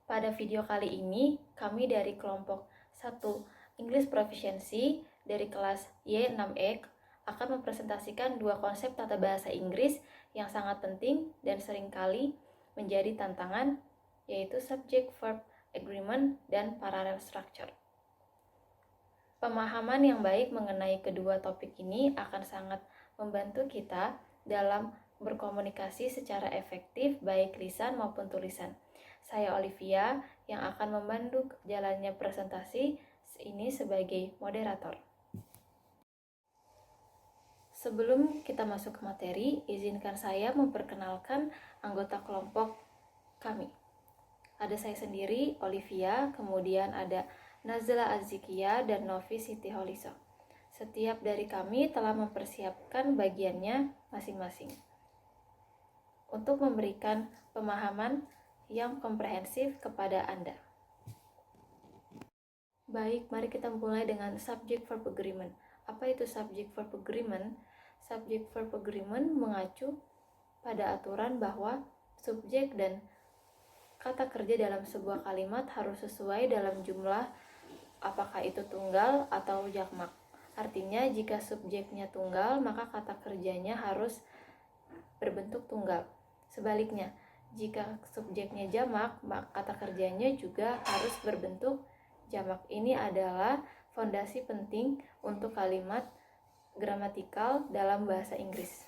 Pada video kali ini, kami dari kelompok 1 English Proficiency dari kelas Y6E akan mempresentasikan dua konsep tata bahasa Inggris yang sangat penting dan seringkali menjadi tantangan, yaitu subject-verb agreement dan parallel structure. Pemahaman yang baik mengenai kedua topik ini akan sangat membantu kita dalam berkomunikasi secara efektif baik lisan maupun tulisan. Saya Olivia yang akan membantu jalannya presentasi ini sebagai moderator. Sebelum kita masuk ke materi, izinkan saya memperkenalkan anggota kelompok kami. Ada saya sendiri, Olivia, kemudian ada Nazla Azikia dan Novi Siti Holiso. Setiap dari kami telah mempersiapkan bagiannya masing-masing untuk memberikan pemahaman yang komprehensif kepada Anda. Baik, mari kita mulai dengan subject-verb agreement. Apa itu subject-verb agreement? Subject-verb agreement mengacu pada aturan bahwa subjek dan kata kerja dalam sebuah kalimat harus sesuai dalam jumlah, apakah itu tunggal atau jamak. Artinya, jika subjeknya tunggal, maka kata kerjanya harus berbentuk tunggal. Sebaliknya, jika subjeknya jamak, maka kata kerjanya juga harus berbentuk jamak. Ini adalah fondasi penting untuk kalimat gramatikal dalam bahasa Inggris.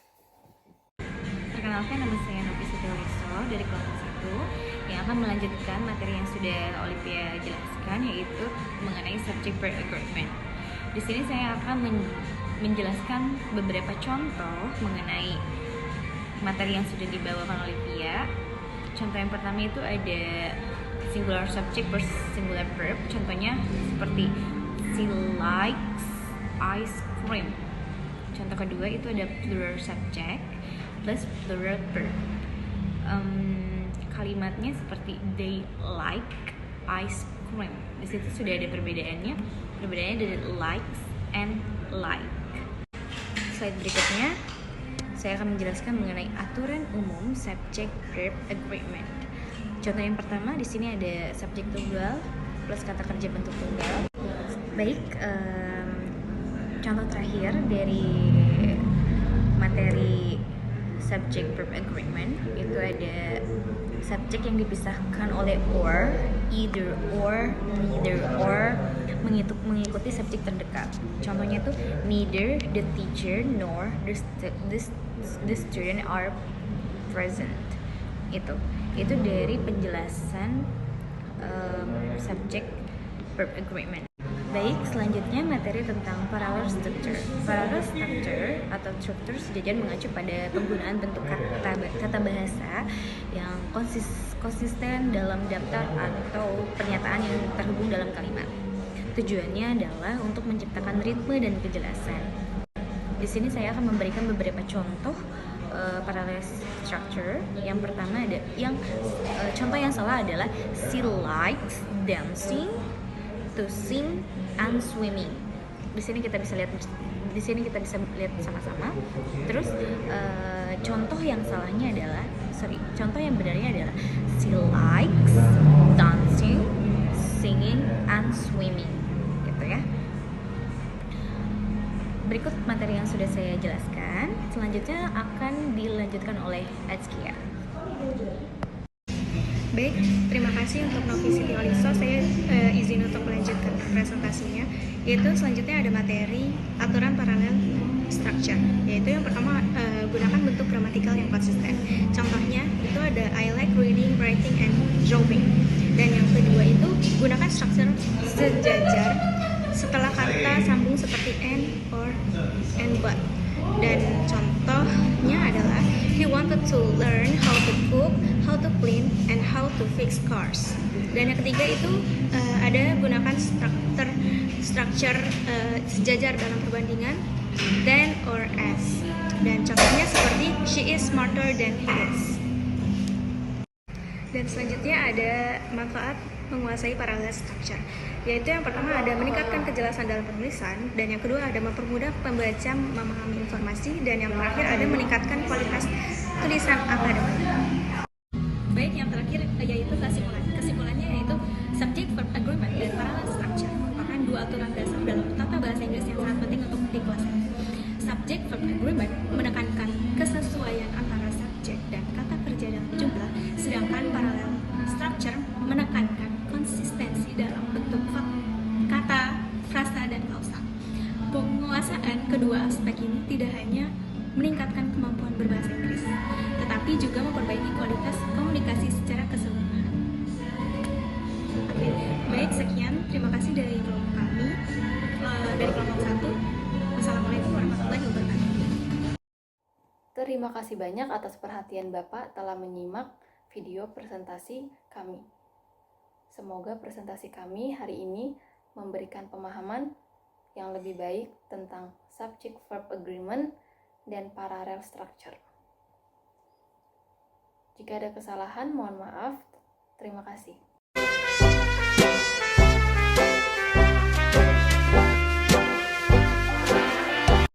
Perkenalkan, nama saya Novi Siti Holiso dari kelompok 1 yang akan melanjutkan materi yang sudah Olivia jelaskan, yaitu mengenai subject-verb agreement. Di sini saya akan menjelaskan beberapa contoh mengenai materi yang sudah dibawakan Olivia. Contoh yang pertama itu ada singular subject versus singular verb. Contohnya seperti she likes ice cream. Contoh kedua itu ada plural subject plus plural verb. Kalimatnya seperti they like ice cream. Di situ sudah ada perbedaannya. Perbedaannya dari likes and like. Slide berikutnya, saya akan menjelaskan mengenai aturan umum subject verb agreement. Contoh yang pertama, di sini ada subjek tunggal plus kata kerja bentuk tunggal. Baik, contoh terakhir dari materi subject verb agreement itu ada subjek yang dipisahkan oleh or, either or, neither or, mengikuti subjek terdekat. Contohnya tuh neither the teacher nor the student are present. Itu dari penjelasan subject verb agreement. Baik, selanjutnya materi tentang parallel structure. Parallel structure atau struktur sejajar mengacu pada penggunaan bentuk kata bahasa yang konsisten dalam daftar atau pernyataan yang terhubung dalam kalimat. Tujuannya adalah untuk menciptakan ritme dan kejelasan. Di sini saya akan memberikan beberapa contoh parallel structure. Yang pertama ada contoh yang salah adalah she likes dancing, to sing, and swimming. Di sini kita bisa lihat sama-sama. Terus contoh yang benarnya adalah she likes dancing, singing, and swimming. Gitu ya. Berikut materi yang sudah saya jelaskan. Selanjutnya akan dilanjutkan oleh Azkia. Baik, terima kasih untuk Novi Siti Holiso. Saya izin untuk melanjutkan presentasinya, yaitu selanjutnya ada materi aturan parallel structure, yaitu yang pertama gunakan bentuk gramatikal yang konsisten. Contohnya itu ada I like reading, writing, and drawing. Dan yang kedua itu gunakan struktur sejajar setelah kata sambung seperti and, or, and but. Dan contohnya adalah he wanted to learn how to cook, how to clean, and how to fix cars. Dan yang ketiga itu ada gunakan struktur sejajar dalam perbandingan than or as. Dan contohnya seperti she is smarter than he is. Dan selanjutnya ada manfaat menguasai parallel structure, yaitu yang pertama ada meningkatkan kejelasan dalam penulisan, dan yang kedua ada mempermudah pembaca memahami informasi, dan yang terakhir ada meningkatkan kualitas tulisan akademik. Baik, yang terakhir yaitu kesimpulannya subject verb agreement menekankan kesesuaian antara subjek dan kata kerja dalam jumlah, sedangkan parallel structure menekankan konsistensi dalam bentuk kata, frasa, dan klausa. Penguasaan kedua aspek ini tidak hanya meningkatkan kemampuan berbahasa Inggris, tetapi juga memperbaiki kualitas komunikasi secara keseluruhan. Oke, baik, sekian. Terima kasih dari kelompok kami, dari kelompok 1. Wassalamualaikum warahmatullahi wabarakatuh. Terima kasih banyak atas perhatian Bapak telah menyimak video presentasi kami. Semoga presentasi kami hari ini memberikan pemahaman yang lebih baik tentang subject verb agreement dan parallel structure. Jika ada kesalahan, mohon maaf. Terima kasih.